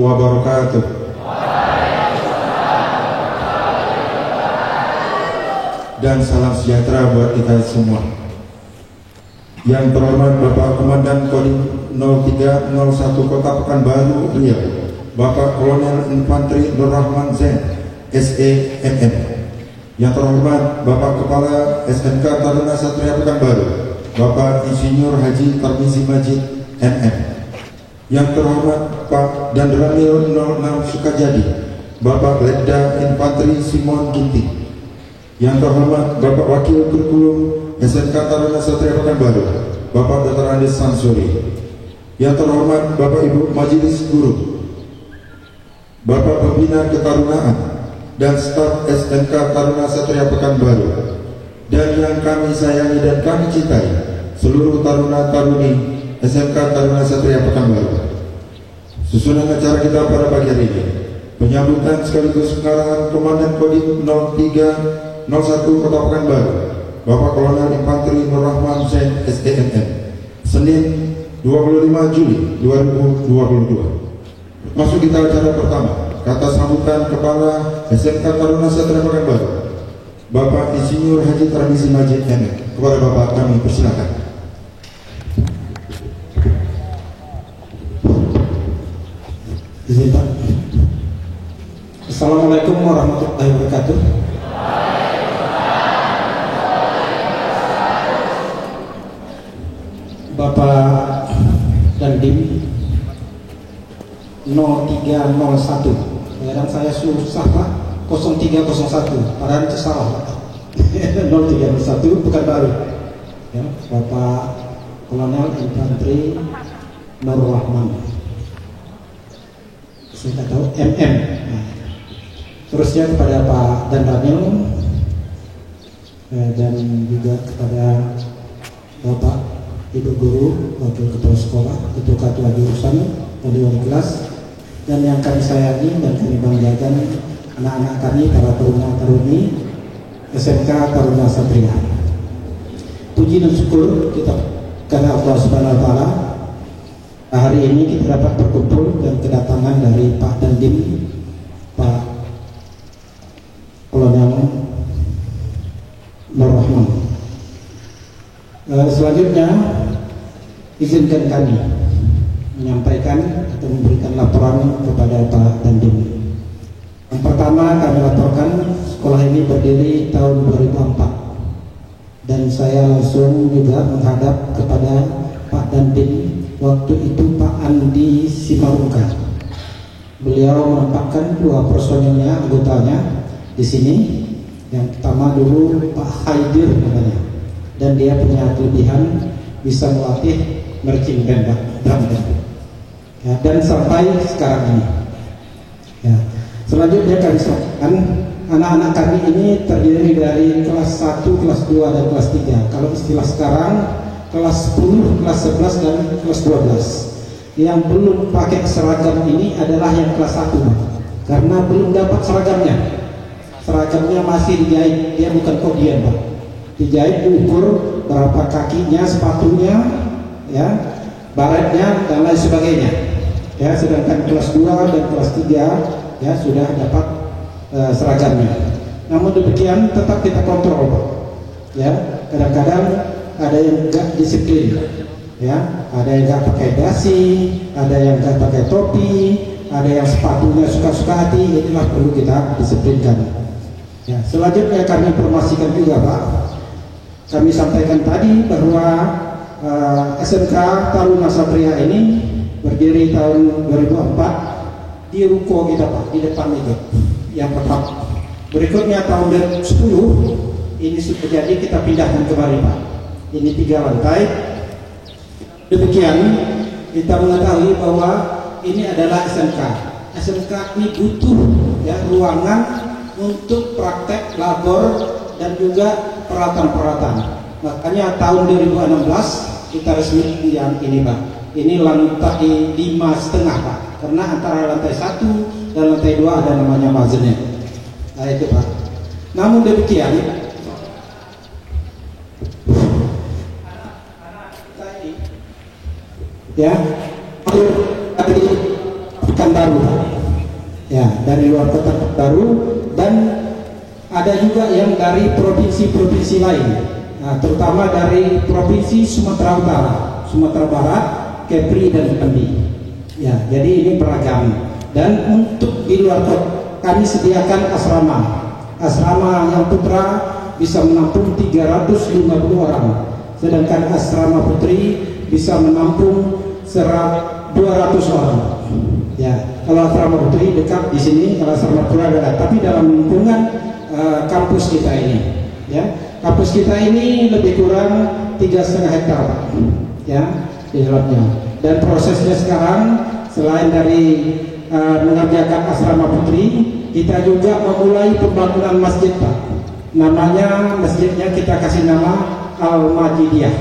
wabarakatuh. Dan salam sejahtera buat kita semua. Yang terhormat Bapak Komandan Kodim 0301 Kota Pekanbaru Riau, Bapak Kolonel Infanteri Nur Rahman Zain, SEMM. Yang terhormat Bapak Kepala SMK Taruna Satria Pekanbaru, Bapak Insinyur Haji Tarmizi Majid, MM. Yang terhormat Pak Danramil 06 Sukajadi, Bapak Letda Infanteri Simon Ginting. Yang terhormat Bapak Wakil Kurikulum SMK Taruna Satria Pekanbaru, Bapak Dr. Andes Sansuri. Yang terhormat Bapak Ibu Majelis Guru, Bapak Pembina Ketarunaan dan staf SMK Taruna Satria Pekanbaru, dan yang kami sayangi dan kami cintai, seluruh taruna-taruni SMK Taruna Satria Pekanbaru. Susunan acara kita pada pagi hari ini, penyambutan sekaligus pengarahan Komandan Kodim 0301 Kota Pekanbaru, Bapak Kolonel Infanteri Nur Rahman Zain, SEMM, Senin 25 Juli 2022. Masuk kita acara pertama, kata sambutan Kepala SMK Taruna Satria Pekanbaru, Bapak Insinyur Haji Tarmizi Majid, MM. Kepada Bapak kami persilakan. Izin Pak. Assalamualaikum warahmatullahi wabarakatuh. Bapak Dandim 0301, kadang saya susah Pak, 0301, padahal itu salah Pak. 0301 Pekanbaru, ya, Bapak Kolonel Infanteri Nur Rahman, saya tak tahu, MM. Nah, terusnya kepada Pak Danramil, dan juga kepada Bapak Ibu Guru, Wakil Ketua Sekolah, Ketua Jurusan, Wali Kelas, dan yang kami sayangi dan kami banggakan anak-anak kami, para taruna-taruni SMK Taruna Satria. Puji dan syukur kita karena Allah Subhanahu Wa Taala, hari ini kita dapat berkumpul dan kedatangan dari Pak Dandim, Pak Kolonel Nur Rahman. Selanjutnya izinkan kami menyampaikan atau memberikan laporan kepada Pak Dandim. Yang pertama kami laporkan, sekolah ini berdiri tahun 2004, dan saya langsung juga menghadap kepada Pak Dandim. Waktu itu Pak Andi Simarungka, beliau menempatkan dua personilnya, anggotanya di sini. Yang pertama dulu Pak Haidir namanya, dan dia punya kelebihan bisa melatih marching band, ya, dan sampai sekarang ini. Ya. Selanjutnya kami sampaikan, anak-anak kami ini terdiri dari kelas 1, kelas 2, dan kelas 3. Kalau istilah sekarang, kelas 10, kelas 11, dan kelas 12. Yang belum pakai seragam ini adalah yang kelas 1, karena belum dapat seragamnya. Seragamnya masih dijahit, dia bukan kodian Pak. Dijahit, diukur berapa kakinya, sepatunya, ya, baretnya, dan lain sebagainya. Ya, sedangkan kelas 2 dan kelas 3 ya sudah dapat seragamnya. Namun demikian tetap kita kontrol Pak. Ya, kadang-kadang ada yang enggak disiplin, ya, ada yang enggak pakai dasi, ada yang enggak pakai topi, ada yang sepatunya suka-suka hati. Inilah perlu kita disiplinkan. Ya, selanjutnya kami informasikan juga Pak, kami sampaikan tadi bahwa SMK Taruna Satria ini berdiri tahun 2004 di ruko kita Pak, di depan itu yang pertama. Berikutnya tahun 2010 ini sudah jadi, kita pindahkan kembali Pak. Ini 3 lantai. Demikian kita mengetahui bahwa ini adalah SMK. SMK ini butuh ya ruangan untuk praktek labor dan juga peralatan-peralatan. Makanya tahun 2016 kita resmi yang ini Pak. Ini lantai 5,5 Pak. Karena antara lantai 1 dan lantai 2 ada namanya mazennya. Nah itu Pak. Namun demikian, ya, Pekanbaru Pekanbaru, ya, dari luar kota Pekanbaru, dan ada juga yang dari provinsi-provinsi lain, nah, terutama dari provinsi Sumatera Utara, Sumatera Barat, Kepri dan Jambi. Ya, jadi ini beragam. Dan untuk di luar kota kami sediakan asrama yang putra bisa menampung 350 orang, sedangkan asrama putri bisa menampung 200 orang. Ya, kalau asrama putri dekat di sini, kalau asrama putra dekat, tapi dalam lingkungan kampus kita ini, ya, kampus kita ini lebih kurang 3,5 hektar, ya, di dalamnya. Dan prosesnya sekarang selain dari mengerjakan asrama putri, kita juga memulai pembangunan masjid, Pak. Namanya masjidnya kita kasih nama Al-Majidiyah,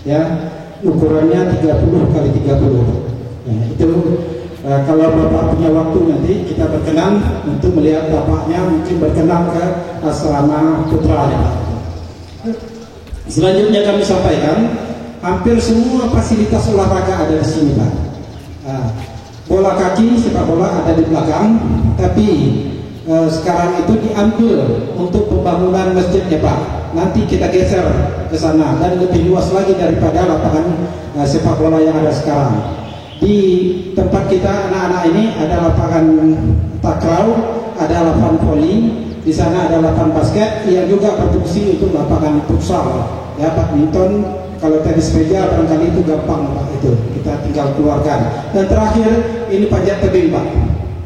ya, ukurannya 30 kali 30. Ya, itu kalau Bapak punya waktu nanti kita berkenan untuk melihat Bapaknya, mungkin berkenan ke asrama putra, ya, Pak. Selanjutnya kami sampaikan, hampir semua fasilitas olahraga ada di sini, Pak. Bola kaki, sepak bola ada di belakang, tapi sekarang itu diambil untuk pembangunan masjidnya, Pak. Nanti kita geser ke sana dan lebih luas lagi daripada lapangan sepak bola yang ada sekarang. Di tempat kita anak-anak ini ada lapangan takraw, ada lapangan voli, di sana ada lapangan basket yang juga berfungsi untuk lapangan futsal, ya, badminton. Kalau tenis meja barangkali itu gampang, Pak, itu kita tinggal keluarkan. Dan terakhir ini panjat tebing, Pak,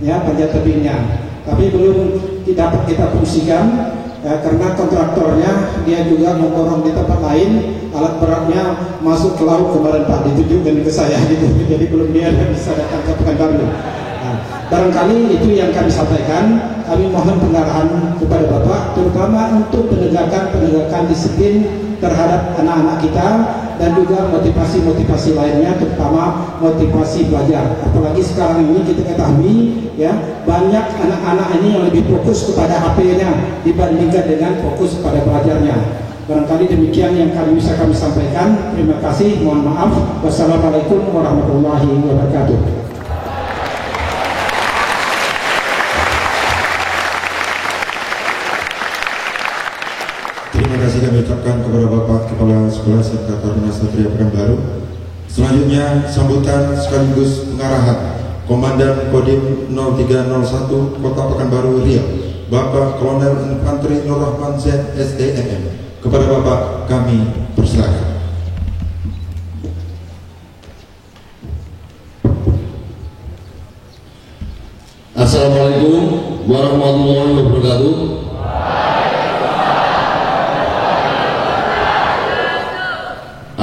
ya, panjat tebingnya, tapi belum dapat kita fungsikan, ya, karena kontraktornya dia juga memborong di tempat lain, alat beratnya masuk ke laut kemarin, Pak, ditunjukkan ke saya gitu, jadi belum dia bisa datang ke Pekanbaru. Nah, barangkali itu yang kami sampaikan. Kami mohon pengarahan kepada Bapak, terutama untuk penegakan disiplin terhadap anak-anak kita, dan juga motivasi-motivasi lainnya, terutama motivasi belajar. Apalagi sekarang ini kita ketahui, ya, banyak anak-anak ini yang lebih fokus kepada HP-nya dibandingkan dengan fokus pada belajarnya. Barangkali demikian yang bisa kami sampaikan. Terima kasih, mohon maaf. Wassalamualaikum warahmatullahi wabarakatuh. Terima kasih kami ucapkan kepada Bapak Kepala Sekolah Serta Taruna Satria Pekanbaru. Selanjutnya sambutan sekaligus pengarahan Komandan Kodim 0301 Kota Pekanbaru Riau, Bapak Kolonel Infanteri Nur Rahman Z SDMM. Kepada Bapak kami persilakan. Assalamualaikum warahmatullahi wabarakatuh.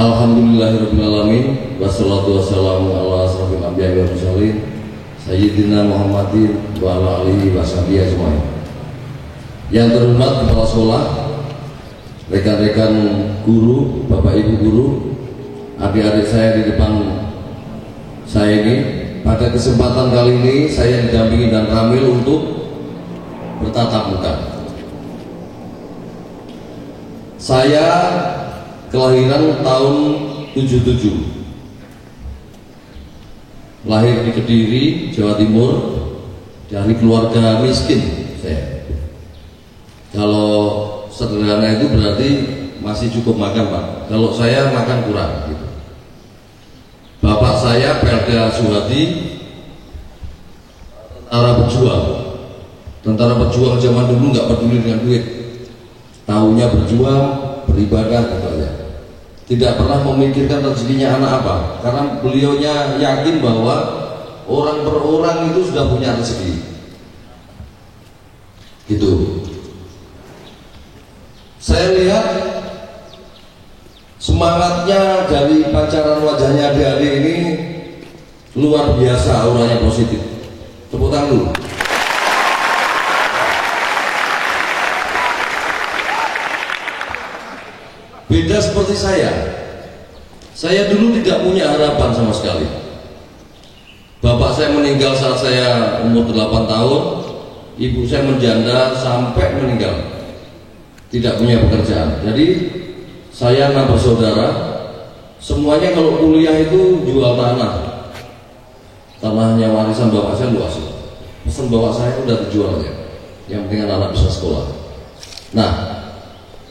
Alhamdulillahirrahmanirrahim. Wassalatu wassalamu ala asrafil anbiya'i wal mursalin Sayyidina Muhammadin wa ala alihi wa sahbihi ajmain. Yang terhormat kepala sekolah, rekan-rekan guru, bapak ibu guru, adik-adik saya di depan saya ini, pada kesempatan kali ini saya didampingi dan Ramil untuk bertatap muka. Saya kelahiran tahun 77, lahir di Kediri, Jawa Timur, dari keluarga miskin. Saya, kalau sederhana itu berarti masih cukup makan, Pak. Kalau saya makan kurang gitu. Bapak saya Pelda Suhadi, tentara berjuang zaman dulu, nggak peduli dengan duit, tahunya berjuang, beribadah gitu aja. Tidak pernah memikirkan rezekinya anak apa, karena beliaunya yakin bahwa orang per orang itu sudah punya rezeki. Gitu. Saya lihat semangatnya dari pancaran wajahnya adik-adik ini luar biasa, auranya positif. Tepuk tangan dulu. Beda seperti saya dulu tidak punya harapan sama sekali. Bapak saya meninggal saat saya umur 8 tahun, ibu saya menjanda sampai meninggal, tidak punya pekerjaan. Jadi saya 6 bersaudara, semuanya kalau kuliah itu jual tanah. tanahnya warisan bapak saya luas. Pesan bapak saya udah dijual ya. Yang penting anak bisa sekolah. Nah,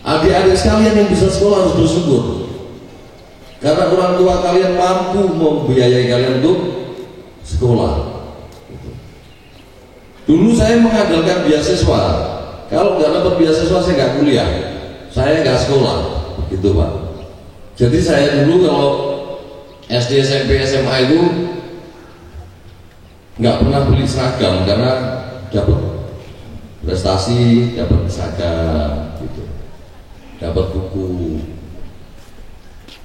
adik-adik sekalian yang bisa sekolah harus bersyukur. Karena orang tua kalian mampu membiayai kalian untuk sekolah. Dulu saya mengandalkan beasiswa. Kalau nggak dapat beasiswa saya nggak kuliah, saya nggak sekolah, gitu Pak. Jadi saya dulu kalau SD, SMP, SMA itu nggak pernah beli seragam karena dapat prestasi, dapat seragam, gitu, dapat buku.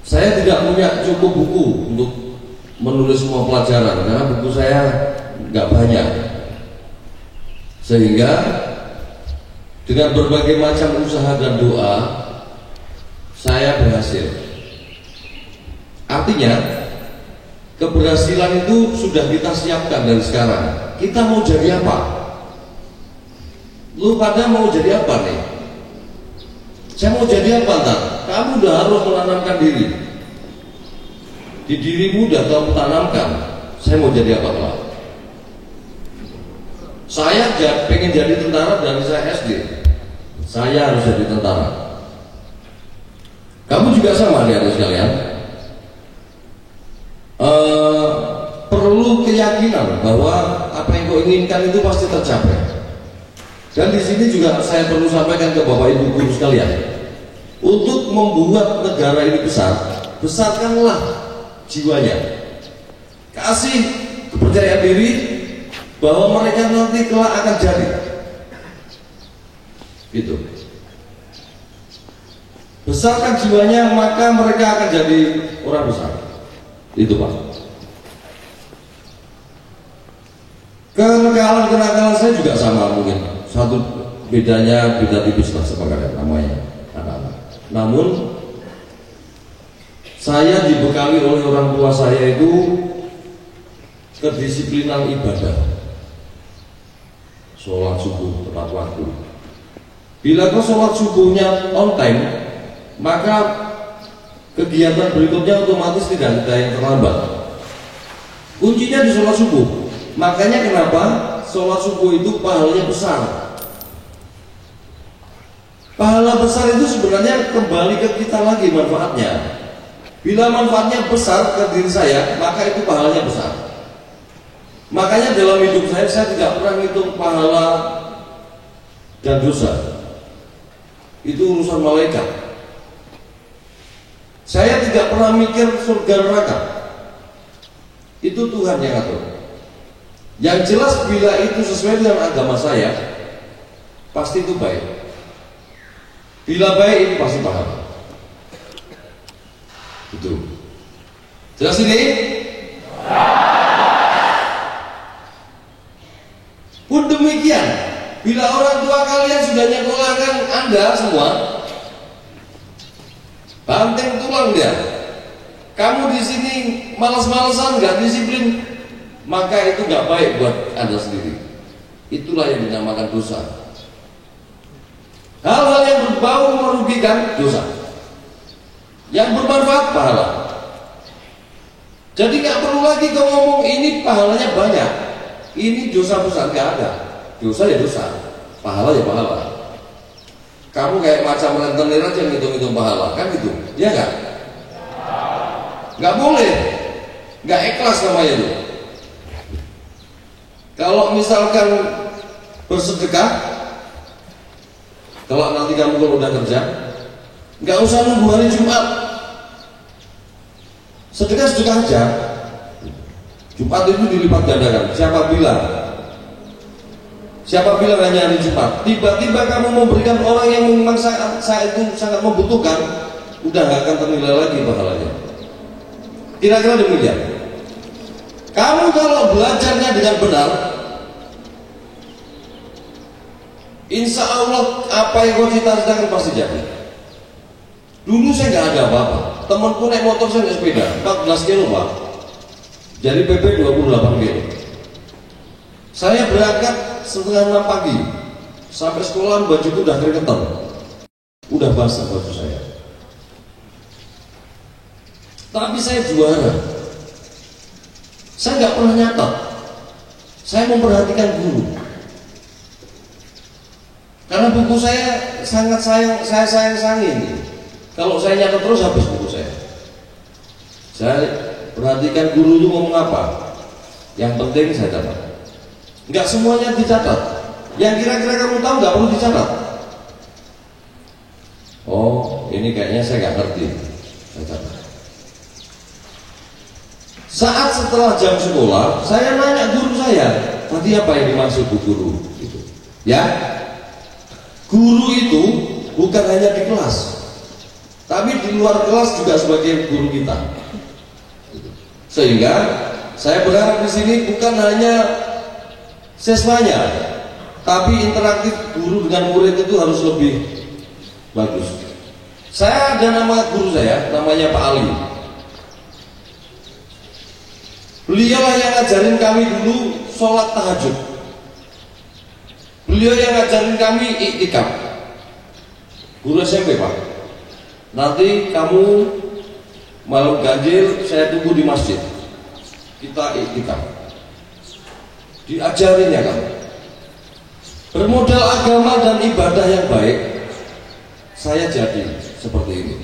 Saya tidak punya cukup buku untuk menulis semua pelajaran karena buku saya nggak banyak, sehingga dengan berbagai macam usaha dan doa saya berhasil. Artinya keberhasilan itu sudah kita siapkan dari sekarang. Kita mau jadi apa? Lu pada mau jadi apa nih? Saya mau jadi apa ntar? Kamu udah harus menanamkan diri. Di dirimu udah kamu tanamkan. Saya mau jadi apa kelak? Saya pengen jadi tentara dari saya SD. Saya harus jadi tentara. Kamu juga sama adik-adik sekalian. Perlu keyakinan bahwa apa yang kau inginkan itu pasti tercapai. Dan di sini juga saya perlu sampaikan ke Bapak Ibu guru sekalian, untuk membuat negara ini besar, besarkanlah jiwanya. Kasih kepercayaan diri bahwa mereka nanti kelak akan jadi. Gitu. Besarkan jiwanya, maka mereka akan jadi orang besar. Itu Pak. Kenakalan saya juga sama mungkin. Satu bedanya beda tipis lah sebenarnya namanya anak-anak. Namun saya dibekali oleh orang tua saya itu kedisiplinan ibadah, sholat subuh tepat waktu. Bila kau sholat subuhnya on time, maka kegiatan berikutnya otomatis tidak ada yang terlambat. Kuncinya di sholat subuh. Makanya kenapa sholat subuh itu pahalanya besar. Pahala besar itu sebenarnya kembali ke kita lagi manfaatnya. Bila manfaatnya besar ke diri saya, maka itu pahalanya besar. Makanya dalam hidup saya tidak pernah hitung pahala dan dosa. Itu urusan malaikat. Saya tidak pernah mikir surga neraka. Itu Tuhan yang atur. Yang jelas bila itu sesuai dengan agama saya, pasti itu baik. Bila baik itu pasti pahala. Itu. Jelas ini? Pun demikian, bila orang tua kalian sudah nyekolahkan Anda semua, banting tulang dia. Kamu di sini malas-malasan, nggak disiplin, maka itu nggak baik buat Anda sendiri. Itulah yang dinamakan dosa. Hal-hal yang berbau merugikan dosa, yang bermanfaat pahala. Jadi nggak perlu lagi kau ngomong ini pahalanya banyak, ini dosa besar, nggak ada. Dosa ya dosa, pahala ya pahala. Kamu kayak macam rentenir aja ngitung-ngitung pahala, kan gitu, ya nggak? Nggak boleh, nggak ikhlas namanya itu. Kalau misalkan bersedekah, kalau nanti kamu kalau udah kerja, nggak usah nunggu hari Jumat. Sedekah aja. Jumat itu dilipat gandakan. Siapa bilang hanya hari Jumat? Tiba-tiba kamu memberikan orang yang memang saat itu sangat membutuhkan, udah nggak akan ternilai lagi pahalanya. Kira-kira demikian. Kamu kalau belajarnya dengan benar, insya Allah apa yang kau cita-citakan pasti jadi. Dulu saya nggak ada apa-apa. Temanku naik motor, saya naik sepeda 14 kilo Pak. Jadi PP 28 kilo. Saya berangkat setengah 6 pagi. Sampai sekolah bajuku udah keringetan, udah basah baju saya. Tapi saya juara. Saya nggak pernah nyatat. Saya memperhatikan guru. Karena buku saya sangat saya sayang-sayangin. Kalau saya nyatat terus habis buku saya. Saya perhatikan guru itu ngomong apa. Yang penting saya catat. Nggak semuanya dicatat. Yang kira-kira kamu tahu nggak perlu dicatat. Oh, ini kayaknya saya nggak ngerti. Saya catat. Saat setelah jam sekolah, saya nanya guru saya, tadi apa yang dimaksud bu guru? Gitu. Ya, guru itu bukan hanya di kelas, tapi di luar kelas juga sebagai guru kita. Sehingga saya berharap di sini bukan hanya siswanya, tapi interaktif guru dengan murid itu harus lebih bagus. Saya ada nama guru saya, namanya Pak Ali. Beliau yang ngajarin kami dulu sholat tahajud. Beliau yang ngajarin kami iktikaf. Guru SMP Pak. Nanti kamu malam ganjil saya tunggu di masjid. Kita iktikaf. Diajarin ya kamu. Bermodal agama dan ibadah yang baik, saya jadi seperti ini.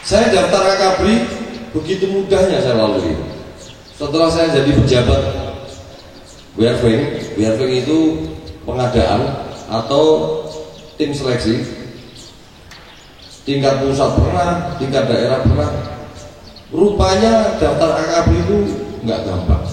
Saya daftar akabri. Begitu mudahnya saya lalui. Setelah saya jadi pejabat Wearfing itu pengadaan atau tim seleksi tingkat pusat pernah, tingkat daerah pernah. Rupanya daftar AKB itu nggak gampang.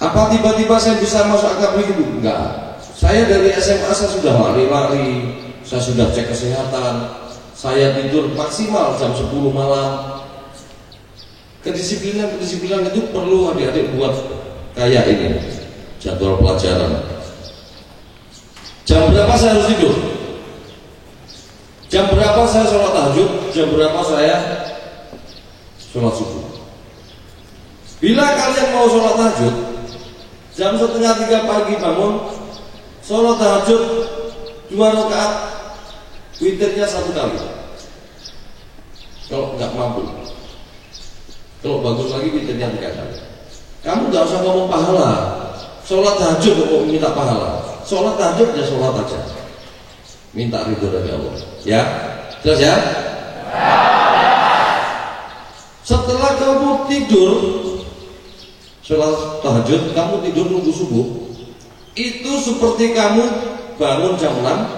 Apa tiba-tiba saya bisa masuk AKB itu? Enggak. Saya dari SMA saya sudah lari-lari, saya sudah cek kesehatan. Saya tidur maksimal jam 10 malam. Kedisiplinan itu perlu adik-adik buat kayak ini jadwal pelajaran. Jam berapa saya harus tidur? Jam berapa saya sholat tahajud? Jam berapa saya sholat subuh? Bila kalian mau sholat tahajud, jam 2:30 pagi bangun, sholat tahajud 2 rakaat, witirnya 1 kali. Kalau nggak mampu, kalau bagus lagi witirnya 3 kali. Kamu nggak usah ngomong pahala. Sholat tahajud kok minta pahala. Sholat tahajud ya sholat aja. Minta ridho dari Allah. Ya, jelas ya. Setelah kamu tidur sholat tahajud, kamu tidur nunggu subuh. Itu seperti kamu bangun jam 6,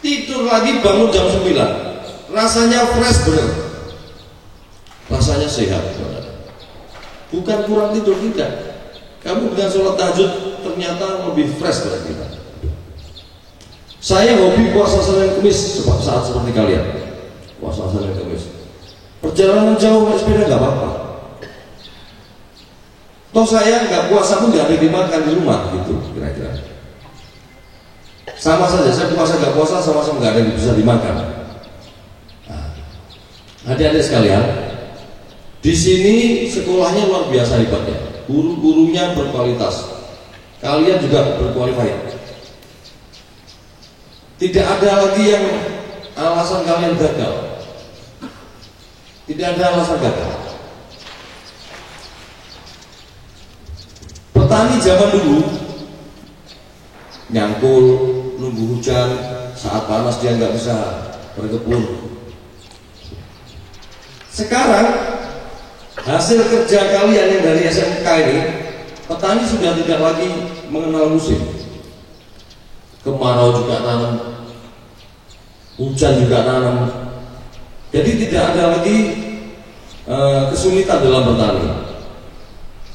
tidur lagi bangun jam 9. Rasanya fresh bener, rasanya sehat. Bukan kurang tidur, tidak. Kamu dengan sholat tahajud ternyata lebih fresh dari kita. Saya hobi puasa Senin Kamis saat seperti kalian. Puasa Senin Kamis. Perjalanan jauh naik sepeda nggak apa-apa. Toh saya nggak puasa pun nggak ada dimakan di rumah gitu kira-kira. Sama saja, saya puasa nggak puasa sama-sama nggak ada yang bisa dimakan. Adik-adik sekalian, di sini sekolahnya luar biasa hebatnya. Guru-gurunya berkualitas. Kalian juga berkualitas. Tidak ada lagi yang alasan kalian gagal. Tidak ada alasan gagal. Petani zaman dulu nyangkul, nunggu hujan, saat panas dia nggak bisa berkebun. Sekarang hasil kerja kalian yang dari SMK ini, petani sudah tidak lagi mengenal musim. Kemarau juga tanam, hujan juga tanam. Jadi tidak ada lagi kesulitan dalam bertani.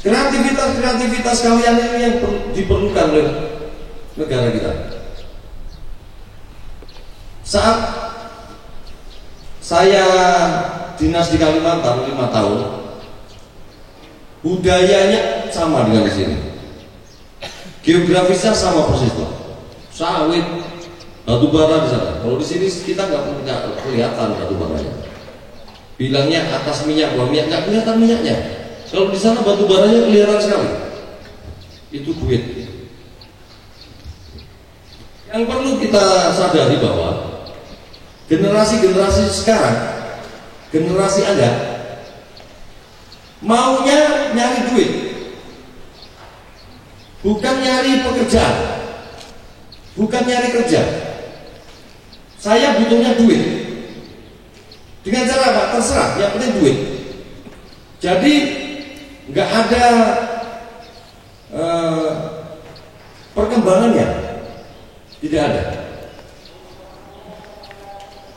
Kreativitas kalian ini yang diperlukan oleh negara kita. Saat saya dinas di Kalimantan 5 tahun, budayanya sama dengan di sini, geografisnya sama persis loh. Sawit, batu bara di sana. Kalau di sini kita nggak kelihatan batu baranya. Bilangnya atas minyak, bawah minyak, nggak kelihatan minyaknya. Kalau di sana batu baranya kelihatan sekali. Itu duit. Yang perlu kita sadari bahwa generasi-generasi sekarang generasi Anda maunya nyari duit, bukan nyari pekerjaan, bukan nyari kerja. Saya butuhnya duit. Dengan cara apa? Terserah, yang penting duit. Jadi nggak ada perkembangannya, tidak ada.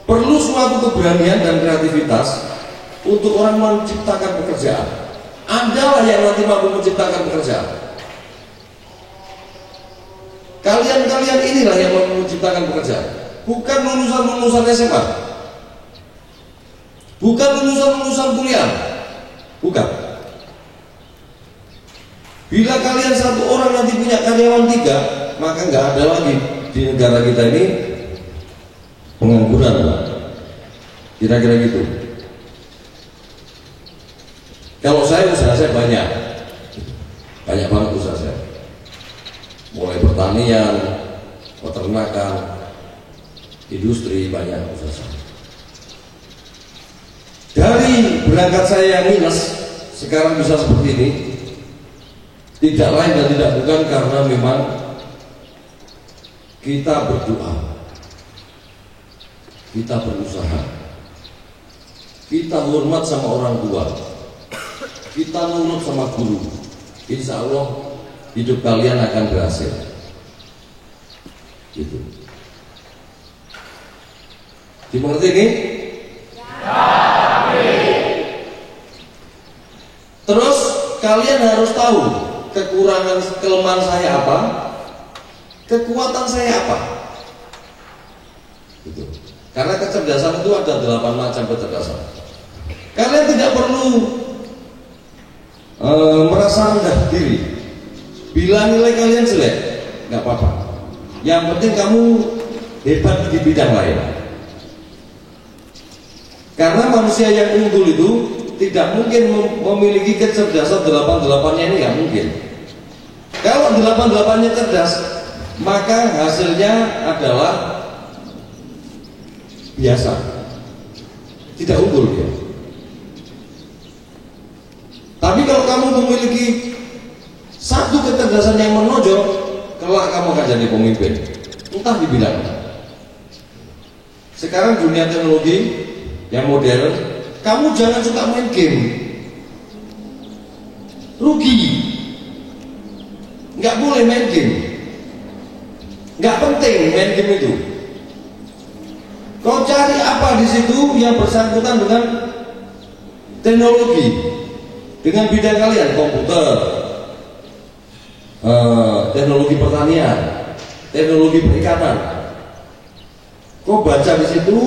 Perlu suatu keberanian dan kreativitas untuk orang menciptakan pekerjaan. Anda lah yang nanti mampu menciptakan pekerjaan. Kalian inilah yang mampu menciptakan pekerjaan. Bukan lulusan SMA, bukan lulusan kuliah, bukan. Bila kalian satu orang nanti punya karyawan 3, maka nggak ada lagi di negara kita ini pengangguran, Pak. Kira-kira gitu. Kalau usaha saya banyak banget usaha saya. Mulai pertanian, peternakan, industri, banyak usaha saya. Dari berangkat saya yang minus, sekarang bisa seperti ini, tidak lain dan tidak bukan karena memang kita berdoa, kita berusaha, kita hormat sama orang tua, kita nurut sama guru. Insya Allah hidup kalian akan berhasil. Gitu. Dimengerti ini? Terus kalian harus tahu kekurangan, kelemahan saya apa, kekuatan saya apa. Gitu. Karena kecerdasan itu ada 8 macam kecerdasan. Kalian tidak perlu merasa rendah diri. Bila nilai kalian jelek, nggak apa-apa. Yang penting kamu hebat di bidang lain. Karena manusia yang unggul itu tidak mungkin memiliki kecerdasan 8-8-nya ini, nggak mungkin. Kalau 8-8-nya cerdas, maka hasilnya adalah biasa, tidak unggul dia. Tapi kalau kamu memiliki satu kecerdasan yang menonjol, kelak kamu akan jadi pemimpin, entah di bidang apa. Sekarang dunia teknologi yang modern, kamu jangan suka main game, rugi. Nggak boleh main game, nggak penting main game itu. Kau cari apa di situ yang bersangkutan dengan teknologi, dengan bidang kalian, komputer, teknologi pertanian, teknologi perikanan. Kau baca di situ,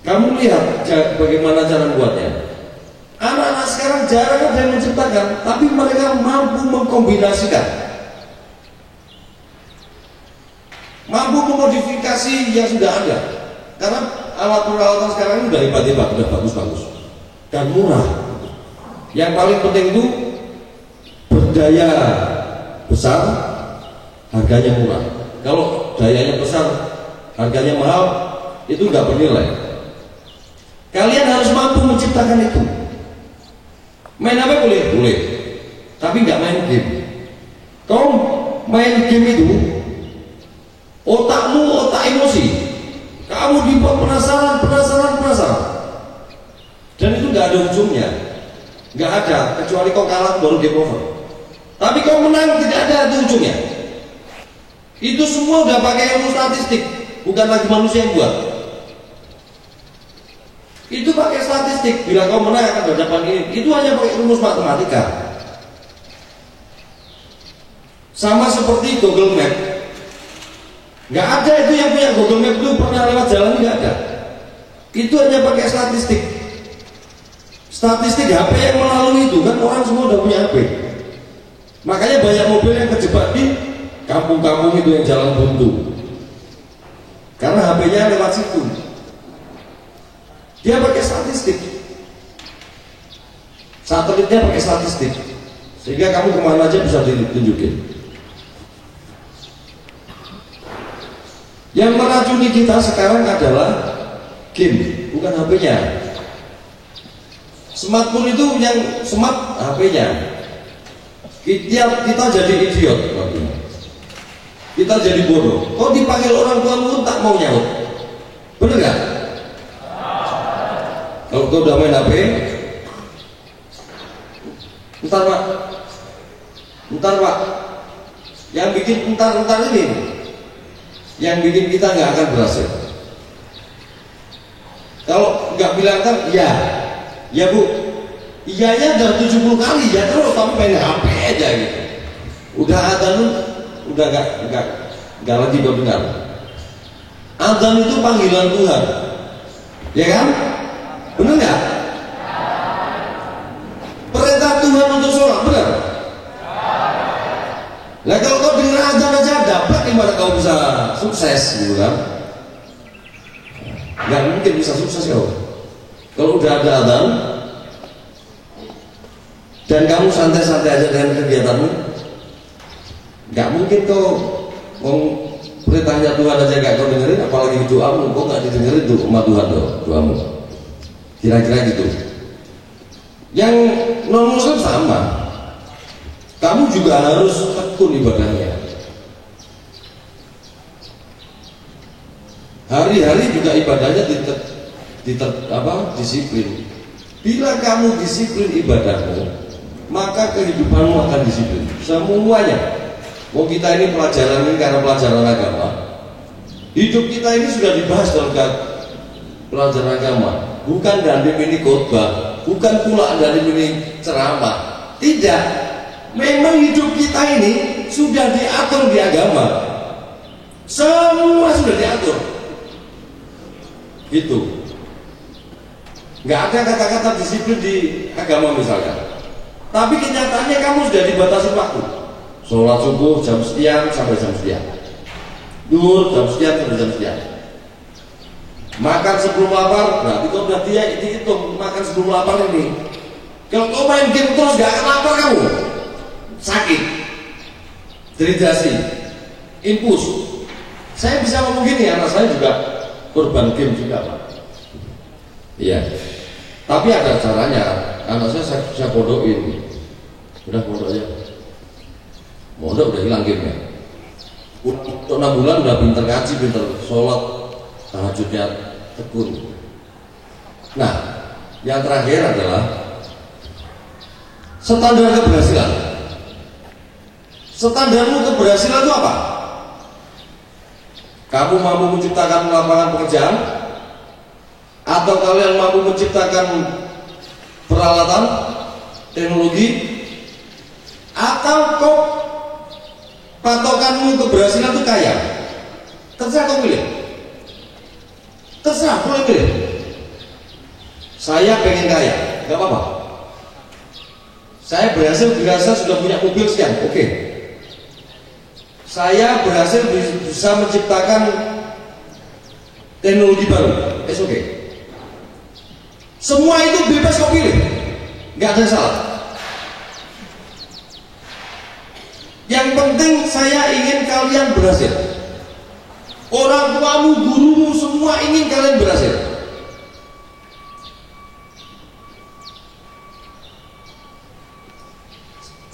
kamu lihat bagaimana cara membuatnya. Anak-anak sekarang jarang ada yang menciptakan, tapi mereka mampu mengkombinasikan, mampu memodifikasi yang sudah ada. Karena alat peralatan sekarang ini sudah hebat-hebat, sudah bagus-bagus dan murah. Yang paling penting itu berdaya besar, harganya murah. Kalau dayanya besar, harganya mahal, itu nggak bernilai. Kalian harus mampu menciptakan itu. Main apa boleh? Boleh. Tapi nggak main game. Kau main game itu, otakmu otak emosi. Kamu dibuat penasaran. Dan itu nggak ada ujungnya. Nggak ada, kecuali kau kalah baru game over. Tapi kau menang, tidak ada itu ujungnya. Itu semua udah pakai ilmu statistik, bukan lagi manusia yang buat. Itu pakai statistik. Bila kau menang akan berdapat ini. Itu hanya pakai rumus matematika. Sama seperti Google Map. Nggak ada itu yang punya Google Map itu pernah lewat jalan, nggak ada. Itu hanya pakai statistik. Statistik HP yang melalui itu kan orang semua udah punya HP. Makanya banyak mobil yang kejebak di kampung-kampung itu yang jalan buntu. Karena HP-nya lewat situ. Dia pakai statistik. Satelitnya pakai statistik. Sehingga kamu kemana aja bisa ditunjukin. Yang meracuni kita sekarang adalah game. bukan HP-nya. Smartphone itu yang smart HP-nya. Kita jadi idiot, kita jadi bodoh. Kok dipanggil orang tua pun tak mau nyaut, bener gak? Kalau kau udah main HP, entar pak, yang bikin entar ini, yang bikin kita nggak akan berhasil. Kalau nggak bilang kan, ya bu, iyanya udah 70 kali ya terus tapi main HP aja gitu. Udah adzan, udah nggak lagi kau dengar. Adzan itu panggilan Tuhan, ya kan? Benar nggak? Perintah Tuhan untuk sholat, benar? Nah kalau kau dengar adzan aja dapat, gimana kau bisa sukses gitu kan? Nggak mungkin bisa sukses kau. Kalau udah ada adzan dan kamu santai-santai aja dengan kegiatanmu, nggak mungkin kau perintahnya Tuhan aja nggak kau dengerin, apalagi doamu kau nggak didengerin tuh sama Tuhan doamu. Kira-kira gitu. Yang non muslim sama, kamu juga harus tekun ibadahnya. Hari-hari juga ibadahnya disiplin. Bila kamu disiplin ibadahmu, maka kehidupanmu akan disiplin. Semuanya. Mau kita ini pelajaran ini karena pelajaran agama. Hidup kita ini sudah dibahas dalam pelajaran agama. Bukan dari ini khotbah, bukan pula dari ini ceramah. Tidak. Memang hidup kita ini sudah diatur di agama. Semua sudah diatur. Gitu. Nggak ada kata-kata disiplin di agama misalkan. Tapi kenyataannya kamu sudah dibatasi waktu. Sholat subuh jam sekian sampai jam sekian. Duhur jam sekian sampai jam sekian. Makan sebelum lapar, berarti kau udah dihitung makan sebelum lapar ini. Kalau kau main game terus gak akan lapar kamu, sakit, dehidrasi, infus. Saya bisa ngomong gini, anak saya juga korban game juga Pak. Iya. Tapi ada caranya. Anak saya bodohin. Udah bodoh aja. Bodoh udah hilang gamenya. Untuk 6 bulan udah pinter ngaji, pinter sholat, tahajudnya tekun. Nah, yang terakhir adalah standar keberhasilan. Standarmu keberhasilan itu apa? Kamu mampu menciptakan lapangan pekerjaan, atau kalian mampu menciptakan peralatan, teknologi, atau kok patokanmu keberhasilan itu kaya? Terserah kau pilih. Terserah, boleh pilih. Saya pengen kaya, nggak apa-apa. Saya berhasil sudah punya mobil sekian, oke. Saya berhasil bisa menciptakan teknologi baru, oke. Semua itu bebas kau pilih, nggak ada yang salah. Yang penting saya ingin kalian berhasil. Orang tuamu, gurumu, semua ingin kalian berhasil.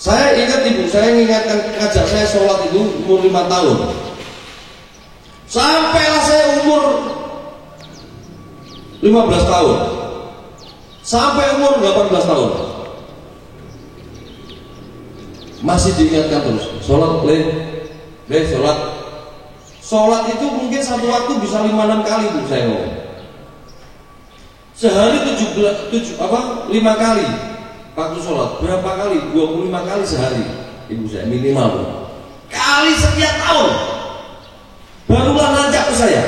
Saya ingat ibu, saya mengingatkan ngajak saya sholat itu umur 5 tahun. Sampailah saya umur 15 tahun. Sampai umur 18 tahun. Masih diingatkan terus. Sholat, sholat. Sholat itu mungkin satu waktu bisa 5-6 kali bu saya ngomong. Sehari 5 kali waktu sholat. Berapa kali? 25 kali sehari ibu saya minimal. Kali setiap tahun. Barulah nanjak ke saya.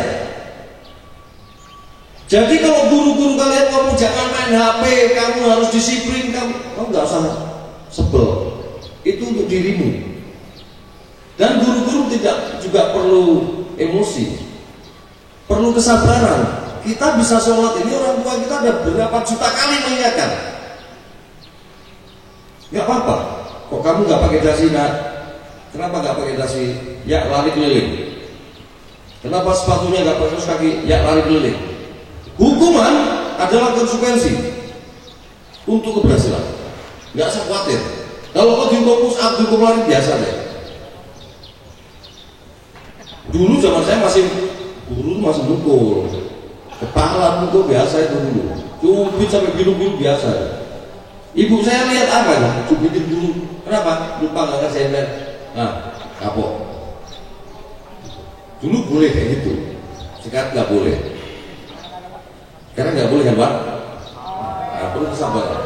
Jadi kalau guru-guru kalian ngomong jangan main HP, kamu harus disiplin, kamu nggak usah sebel. Itu untuk dirimu. Dan guru-guru tidak juga perlu emosi, perlu kesabaran. Kita bisa sholat ini, orang tua kita ada berapa juta kali mengingatkan. Gak apa-apa. Kok kamu gak pakai dasi nak? Kenapa gak pakai dasi? Ya lari keliling. Kenapa sepatunya gak pakai kaki? Ya lari keliling. Hukuman adalah konsekuensi untuk keberhasilan. Nggak usah khawatir. Kalau kau difokus Abdul Qadir biasa deh. Dulu zaman saya masih guru masih mukul, kepala mukul biasa itu dulu. Cubit sampai biru-biru biasa. Ibu saya lihat apa ya? Cubitin dulu. Kenapa? Lupa nggak kasih ember. Nah, kapok. Dulu boleh kayak gitu. Sekarang nggak boleh. Karena nggak boleh kan, Pak? Nah, perlu kesabaran.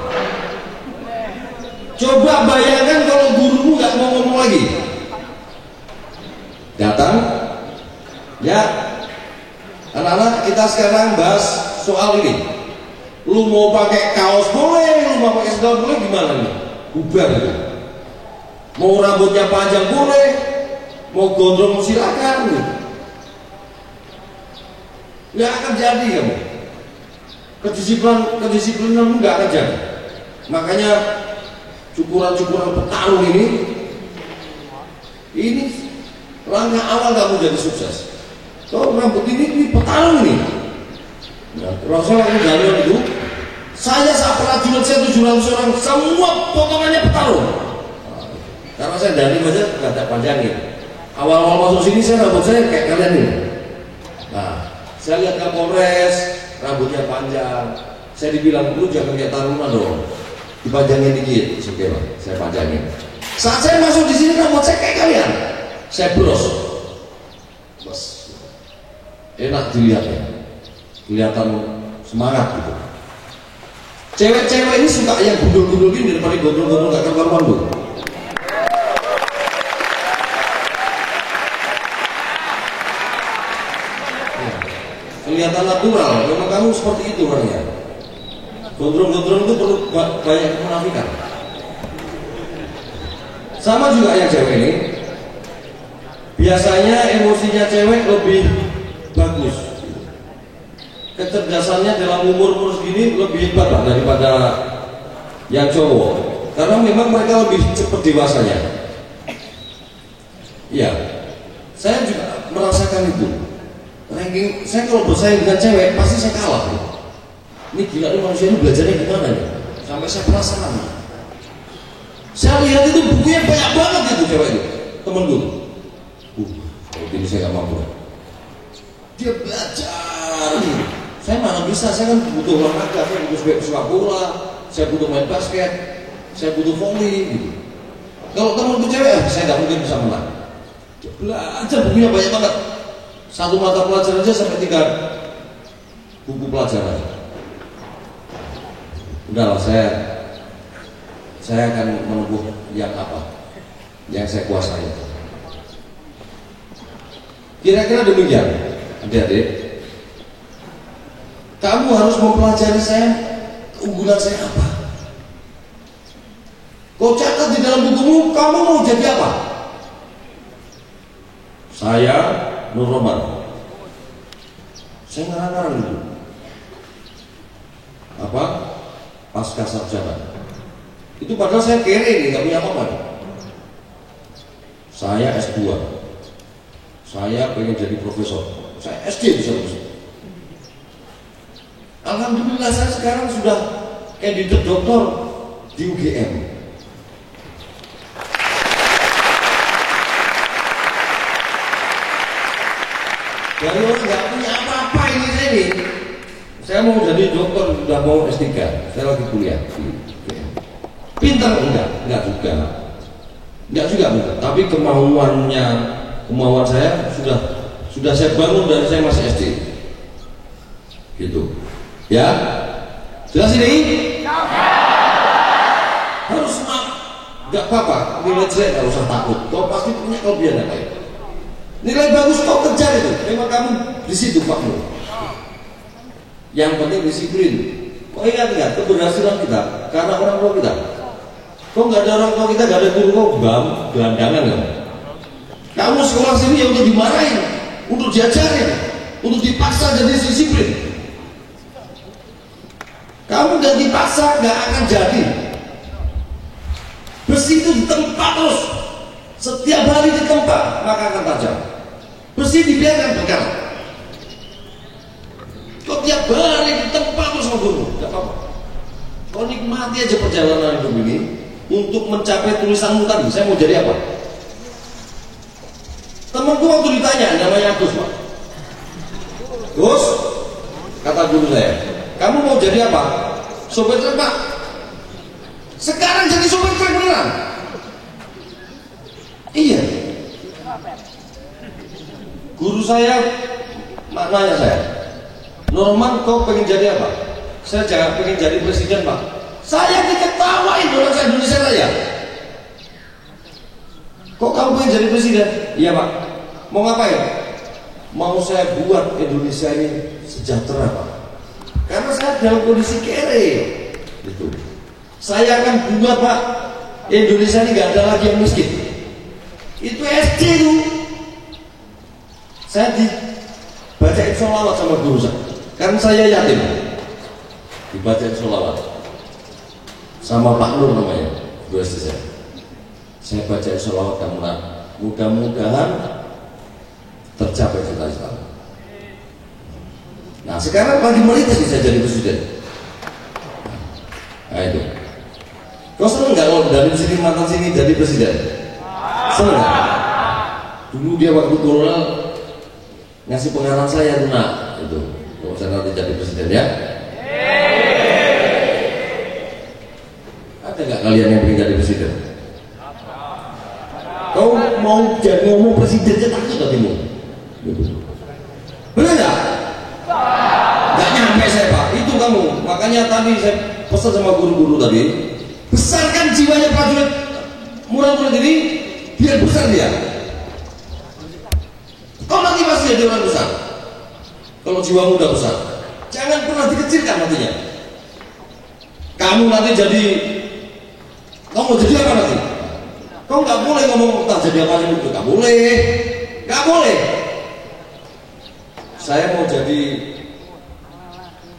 Coba bayangkan kalau gurumu nggak mau ngomong lagi. Datang, ya, anak-anak kita sekarang bahas soal ini. Lu mau pakai kaos boleh, lu mau pakai sendal boleh, gimana nih? Bubar gitu. Mau rambutnya panjang boleh, mau gondrong silakan gitu. Nggak akan jadi kamu. Kedisiplinan nggak akan jadi. Makanya cukuran-cukuran petarung ini langkah awal kamu jadi sukses. Kalau rambut ini petarung ini. Nah, Rasul Daniel itu, saya saat prajurit saya 700 orang, semua potongannya petarung. Karena saya dari aja nggak ada panjangin. Awal-awal masuk sini saya rambut saya kayak kalian ini. Nah, saya lihat Kapolres rambutnya panjang. Saya dibilang dulu jangan kayak Taruna dong, dipanjangin dikit. Oke lah, saya panjangin. Saat saya masuk di sini rambut saya kayak kalian, saya bros. Bos, enak dilihatnya, kelihatan semangat gitu. Cewek-cewek ini suka yang gundul-gundul ini daripada gondrong-gondrong gak karuan tuh. Kelihatan natural, memang kamu seperti itu orangnya. Gondrong-gondrong itu perlu banyak kemunafikan. Sama juga yang cewek ini, biasanya emosinya cewek lebih bagus, kecerdasannya dalam umur segini lebih hebat daripada yang cowok, karena memang mereka lebih cepat dewasanya. Iya, saya juga merasakan itu. Ranking saya kalau bersaing dengan cewek pasti saya kalah. Ini gila, ini manusia ini belajarnya gimana nih? Sampai saya penasaran. Saya lihat itu bukunya banyak banget itu cewek itu, temen gue. Kalau ini saya gak mampu. Dia belajar nih. Saya mana bisa, saya kan butuh olahraga, saya butuh sepak bola, saya butuh main basket, saya butuh volley gitu. Kalau temen gue cewek, saya gak mungkin bisa menang. Dia belajar, bukunya banyak banget. Satu mata pelajaran aja sampai 3 buku pelajaran. Udahlah, saya akan menempuh yang apa, yang saya kuasai. Kira-kira demikian, adik-adik. Kamu harus mempelajari saya, keunggulan saya apa. Kau catat di dalam bukumu, kamu mau jadi apa? Saya Nur Roman. Saya ngarang-ngarang dulu. Apa? Pasca sarjana. Itu padahal saya kere nih, gak punya apa-apa. Saya S2. Saya pengen jadi profesor. Saya SD bisa lulus. Alhamdulillah saya sekarang sudah kandidat doktor di UGM. Dari orang nggak punya apa-apa ini saya nih. Saya mau jadi dokter, sudah mau S3. Saya lagi kuliah. Pintar enggak juga. Enggak juga enggak. Tapi kemauan saya sudah saya bangun dari saya masih SD. Gitu. Ya. Jelas ini? Harus semangat. Enggak apa-apa. Nilai jelek enggak usah takut. Kau pasti punya kelebihan yang lain. Nilai bagus kau kejar itu. Memang kamu di situ Pakmu. Yang penting disiplin. Kau ingat keberhasilan kita karena orang tua kita. Kau nggak ada orang tua kita, nggak ada guru, kau gelandangan kan? Kamu sekolah sini ya untuk dimarahin, untuk diajarin, untuk dipaksa jadi disiplin. Kamu nggak dipaksa nggak akan jadi. Besi itu ditempa terus. Setiap hari ditempa maka akan tajam. Besi dibiarkan berkarat. Kok tiap hari ditempa terus sama guru, nggak apa-apa. Kau nikmati aja perjalanan hidup ini untuk mencapai tulisanmu tadi. Saya mau jadi apa? Temanku waktu ditanya, namanya Agus, Pak. Gus, kata guru saya, kamu mau jadi apa? Sopir truk, Pak. Sekarang jadi sopir truk beneran. Iya. Guru saya, maknanya saya, Norman, kau pengen jadi apa? Saya jangan pengen jadi presiden, Pak. Saya diketawain orang saya Indonesia raya. Kok kamu pengen jadi presiden? Iya, Pak. Mau ngapain? Mau saya buat Indonesia ini sejahtera, Pak. Karena saya dalam kondisi kere. Gitu. Saya akan buat, Pak, Indonesia ini gak ada lagi yang miskin. Itu SD itu. Saya dibacain sholawat sama guru saya. Kan saya yatim. Dibacain sholawat sama Pak Nur namanya, guru SD saya. Saya bacain sholawat kamu, nak. Mudah-mudahan tercapai cita-cita. Nah sekarang lagi meritis bisa jadi presiden. Nah itu. Kau seneng nggak kalau dari sini mantan sini jadi presiden? Seneng nggak? Dulu dia waktu kolonel ngasih pengarahan saya tuh, nak, itu kalau saya nanti jadi presiden ya. Ada nggak kalian yang pengen jadi presiden? Kau mau jadi ngomong presidennya takut hatimu? Benar nggak? Nggak nyampe saya, Pak. Itu kamu. Makanya tadi saya pesan sama guru-guru tadi, besarkan jiwanya prajurit murid-murid ini biar besar dia. Kau nanti pasti jadi orang besar. Kalau jiwamu udah besar, jangan pernah dikecilkan nantinya. Kamu nanti jadi, kamu mau jadi apa nanti? Kau nggak boleh ngomong tak jadi apa aja itu, nggak boleh, nggak boleh. Saya mau jadi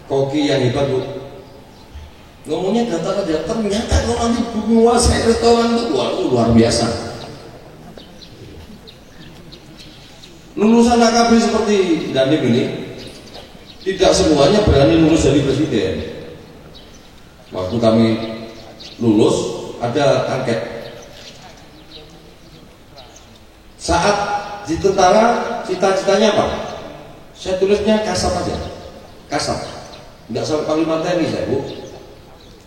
koki yang hebat, Bu. Ngomongnya datar aja, ternyata kalau nanti menguasai restoran itu luar biasa. Lulusan AKB seperti Dandim ini tidak semuanya berani lulus jadi presiden. Waktu kami lulus ada angket. Saat di tentara cita-citanya apa? Saya tulisnya kasat aja, kasat. Nggak sampai panglima TNI saya, Bu.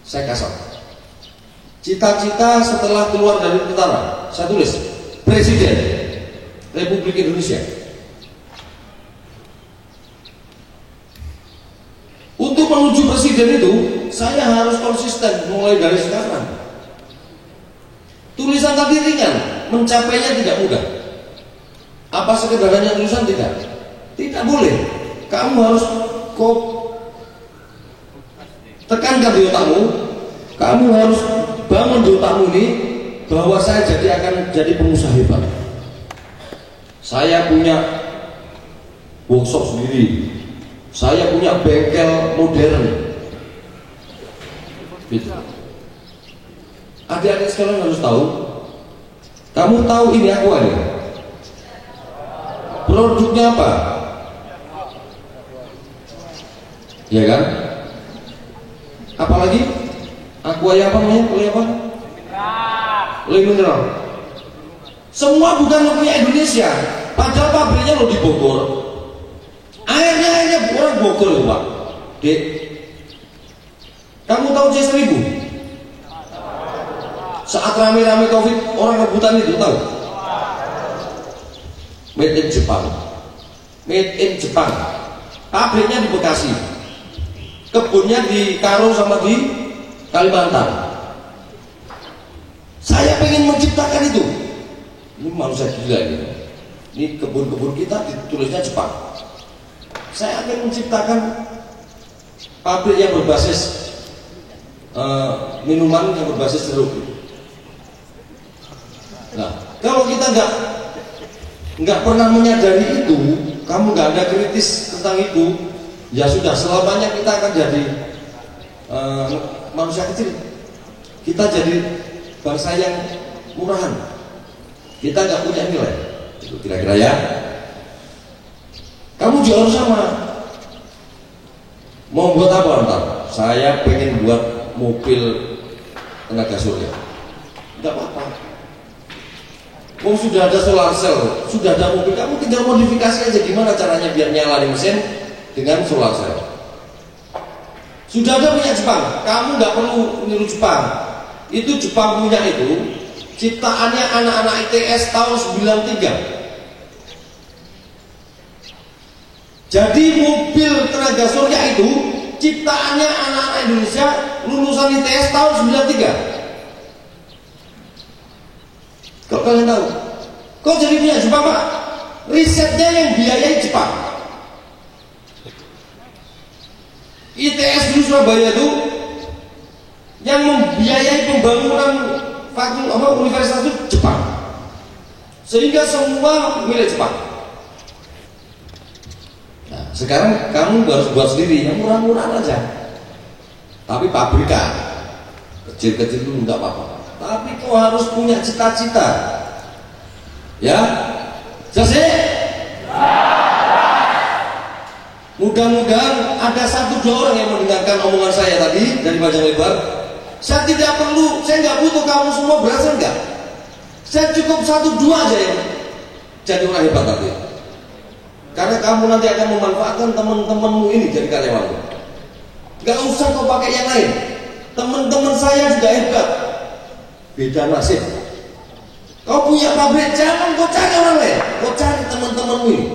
Saya kasat. Cita-cita setelah keluar dari tentara, saya tulis Presiden Republik Indonesia. Untuk menuju presiden itu, saya harus konsisten mulai dari sekarang. Tulisan tadi ringan, mencapainya tidak mudah. Apa sekedar hanya tulisan? Tidak boleh. Kamu harus tekankan di otakmu. Kamu harus bangun di otakmu ini bahwa saya akan jadi pengusaha hebat. Saya punya workshop sendiri. Saya punya bengkel modern. Gitu. Adik-adik sekalian harus tahu. Kamu tahu ini Aqua ya? Produknya apa? Ya kan? Apalagi? Aqua yang apa namanya? Oleh apa? Oleh mineral. Semua bukan punya Indonesia. Padahal pabriknya lo di Bogor. Airnya orang Bogor loh, Pak. Dek. Kamu tahu C1000? Saat rame-rame Covid, orang rebutan itu tahu. Made in Jepang. Made in Jepang. Pabriknya di Bekasi. Kebunnya di Karo sama di Kalimantan. Saya pengen menciptakan itu. Ini manusia gila ini. Ini kebun-kebun kita ditulisnya Jepang. Saya akan menciptakan pabrik yang berbasis minuman yang berbasis jeruk. Nah, kalau kita nggak pernah menyadari itu, kamu nggak ada kritis tentang itu, ya sudah selamanya kita akan jadi manusia kecil. Kita jadi bangsa yang murahan. Kita nggak punya nilai. Itu kira-kira ya. Kamu juga harus sama. Mau buat apa ntar? saya pengen buat mobil tenaga surya. Enggak apa-apa. Oh, sudah ada solar cell, sudah ada mobil, kamu tinggal modifikasi aja gimana caranya biar nyala di mesin dengan solar cell. Sudah ada punya Jepang, kamu nggak perlu niru Jepang. Itu Jepang punya itu ciptaannya anak-anak ITS tahun 93. Jadi mobil tenaga surya itu ciptaannya anak-anak Indonesia lulusan ITS tahun 93. Kok kalian tahu? Kok jadi punya Jepang, Pak? Risetnya yang biayai Jepang. ITS dulu Surabaya itu yang membiayai pembangunan universitas itu Jepang. Sehingga semua milik Jepang. Nah, sekarang kamu harus buat sendiri yang murah-murah aja. Tapi pabrikan kecil-kecil itu enggak apa-apa. Tapi kau harus punya cita-cita. Ya? Selesai? Mudah-mudahan ada 1-2 orang yang mendengarkan omongan saya tadi dari panjang lebar. Saya tidak perlu, saya nggak butuh kamu semua berhasil enggak. Saya cukup 1-2 aja yang jadi orang hebat tadi. Karena kamu nanti akan memanfaatkan teman-temanmu ini jadi karyawanmu. Gak usah kau pakai yang lain. Teman-teman saya juga hebat. Beda nasib. Kau punya pabrik, jangan kau cari orang lain. Kau cari teman-temanmu ini.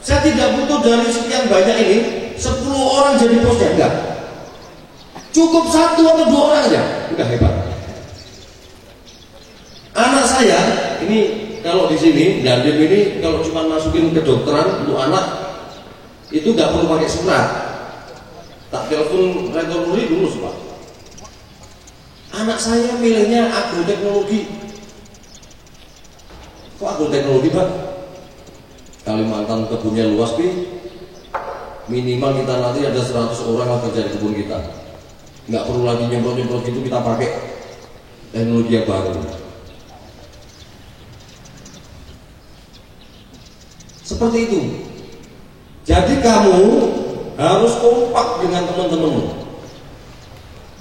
Saya tidak butuh dari sekian banyak ini 10 orang jadi bosnya, enggak. Cukup 1 atau 2 orang aja, udah hebat. Anak saya ini kalau di sini, Dandim ini kalau cuma masukin ke kedokteran untuk anak itu nggak perlu pakai surat. Tak telepon rektor Nuri dulu, Pak. Anak saya milihnya agroteknologi. Kok agroteknologi, Pak? Kalimantan kebunnya luas, Pi. Minimal kita nanti ada 100 orang yang kerja di kebun kita. Nggak perlu lagi nyemprot-nyemprot gitu, kita pakai teknologi yang baru. Seperti itu. Jadi kamu harus kompak dengan teman-temanmu.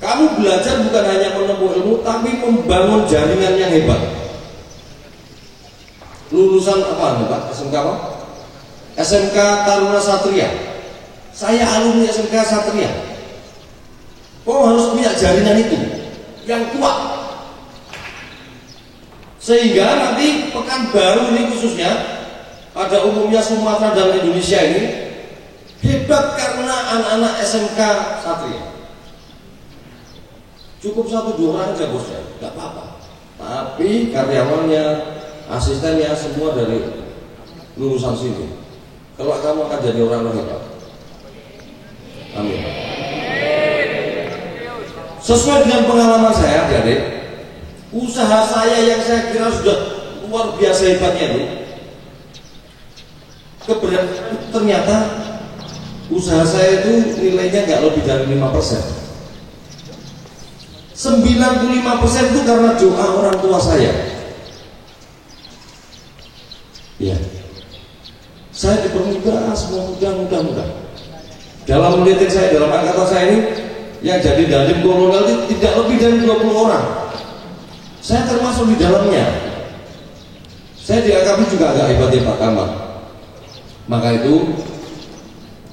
Kamu belajar bukan hanya menempuh ilmu, tapi membangun jaringan yang hebat. Lulusan apa nih, Pak? SMK apa? SMK Taruna Satria. Saya alumni SMK Satria. Kau harus punya jaringan itu yang kuat. Sehingga nanti Pekanbaru ini khususnya, pada umumnya Sumatera dan Indonesia ini hebat karena anak-anak SMK Satria. Cukup 1-2 orang aja bosnya, nggak apa-apa. Tapi karyawannya, asistennya semua dari lulusan sini. Kalau kamu akan jadi orang hebat. Amin. Sesuai dengan pengalaman saya, adik, usaha saya yang saya kira sudah luar biasa hebatnya itu, ternyata usaha saya itu nilainya nggak lebih dari 5%. 95% itu karena doa orang tua saya. Ya, saya dipermudah, semua mudah. Dalam menitik saya, dalam angkatan saya ini, yang jadi Dandim kolonel itu tidak lebih dari 20 orang. Saya termasuk di dalamnya. Saya dianggapi juga agak hebat-hebat amat. Maka itu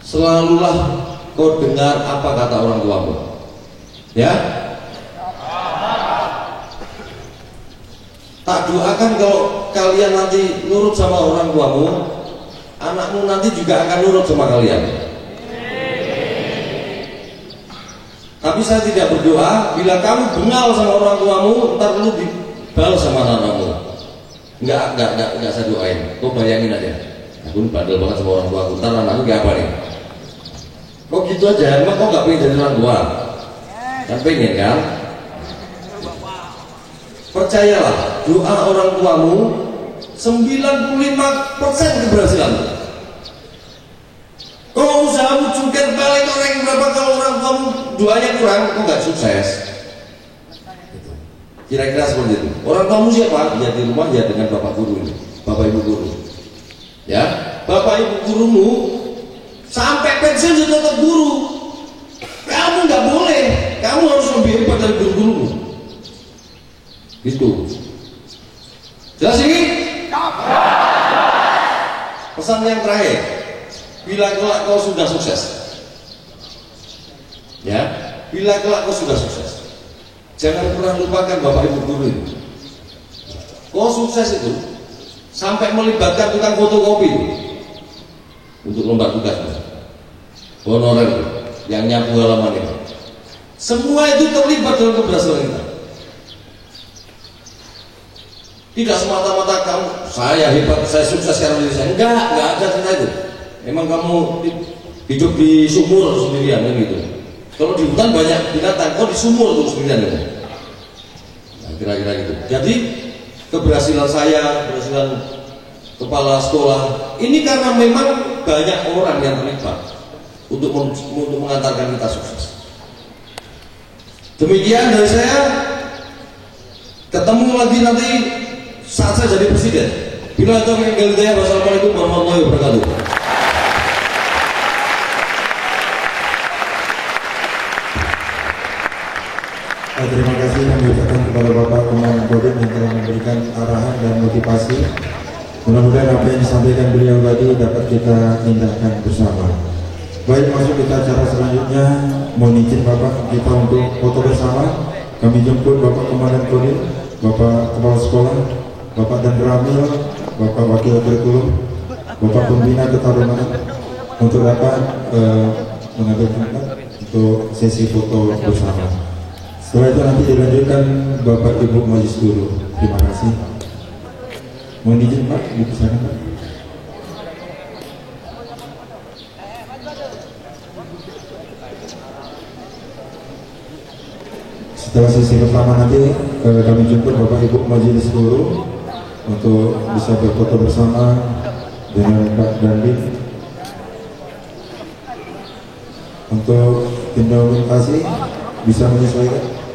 selalulah kau dengar apa kata orang tuamu. Ya. Tak doakan kalau kalian nanti nurut sama orang tuamu, anakmu nanti juga akan nurut sama kalian. Tapi saya tidak berdoa bila kamu bengal sama orang tuamu, ntar lu dibalas sama anakmu. Enggak saya doain. Kau bayangin aja. Aku bandel banget sama orang tua aku, ntar anakku kayak apa nih? Kok gitu aja, emang kok gak pengen jadi orang tua? Kan pengen kan? Percayalah, doa orang tuamu 95% keberhasilan. Kalau usahamu jungkir balik orang yang berapa, kalau orang tuamu doanya kurang, kok gak sukses? Kira-kira seperti itu. Orang tuamu siapa? Ya di rumah ya dengan bapak guru ini, bapak ibu guru. Ya, bapak ibu gurumu Sampai pensiun jadi tetap guru. Kamu nggak boleh, kamu harus lebih hebat dari guru-gurumu. Gitu. Jelas ini? Pesan yang terakhir, bila kelak kau sudah sukses, ya, bila kelak kau sudah sukses, jangan pernah lupakan bapak ibu guru itu. Kau sukses itu sampai melibatkan tukang fotokopi itu, untuk lomba tugas, honorer itu, yang nyapu halaman itu. Semua itu terlibat dalam keberhasilan kita. Tidak semata-mata kamu, saya hebat, saya sukses karena diri saya. Enggak ada cerita itu. Emang kamu hidup di sumur sendirian kan gitu. Kalau di hutan banyak binatang, kok di sumur tuh sendirian gitu. Nah, kira-kira gitu. Jadi keberhasilan saya, keberhasilan kepala sekolah ini karena memang banyak orang yang terlibat untuk mengantarkan kita sukses. Demikian dari saya. Ketemu lagi nanti saat saya jadi presiden. Bila itu meninggal saya, wassalamualaikum warahmatullahi wabarakatuh. Terima kasih kami ucapkan kepada Bapak Komandan Kodim yang telah memberikan arahan dan motivasi. Mudah-mudahan apa yang disampaikan beliau tadi dapat kita indahkan bersama. Baik, masuk kita acara selanjutnya. Mohon izin Bapak kita untuk foto bersama. Kami jemput Bapak Komandan Kodim, Bapak Kepala Sekolah, Bapak Dan Ramil, Bapak Wakil Kurikulum, Bapak Pembina Ketarungan untuk dapat mengambil tempat untuk sesi foto bersama. Setelah itu nanti dilanjutkan Bapak Ibu Majelis Guru. Terima kasih. Mohon izin Pak, di sana Pak. Setelah sesi pertama nanti kami jemput Bapak Ibu Majelis Guru untuk bisa berfoto bersama dengan Pak Dandim. Untuk tim dokumentasi bisa menyesuaikan.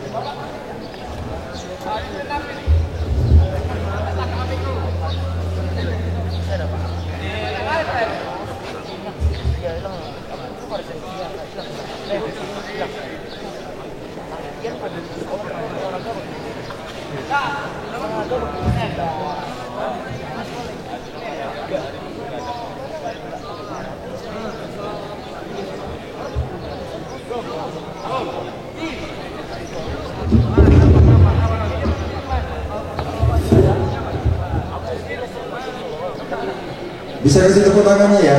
Bisa kasih tepuk tangannya ya.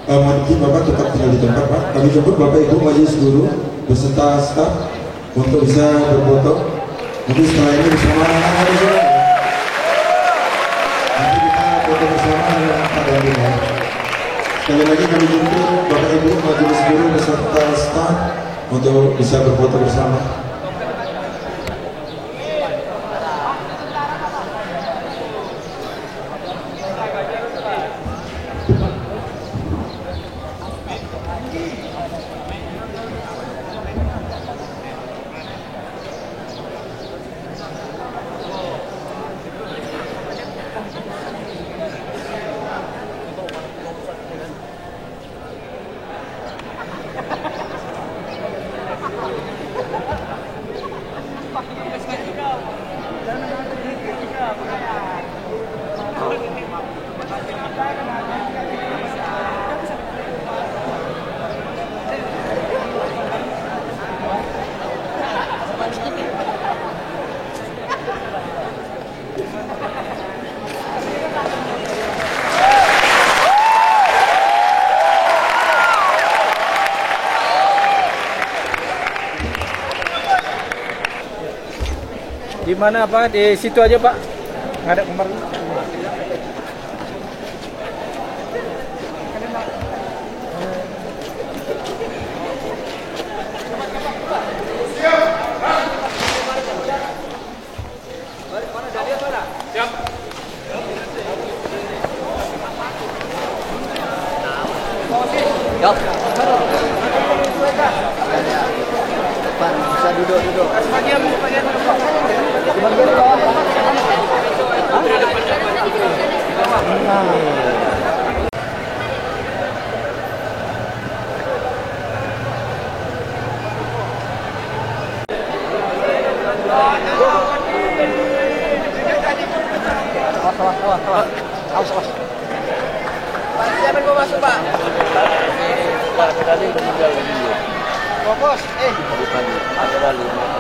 Mohon izin Bapak tetap tinggal di tempat Pak. Kami jemput Bapak Ibu Majelis Guru beserta staf untuk bisa berfoto. Nanti setelah ini bersama anak-anak juga. Nanti kita foto bersama dengan Pak Dandim ya. Sekali lagi kami jemput Bapak Ibu Majelis Guru beserta staf untuk bisa berfoto bersama. Di mana Pak? Di situ aja Pak. Nggak ada kemarin. Yuk. Pak, bisa duduk. Sebagian Bagian bawah. Awas. Pak, siapa yang mau masuk, Pak? Pak, medali meninggal. Fokus. Medali.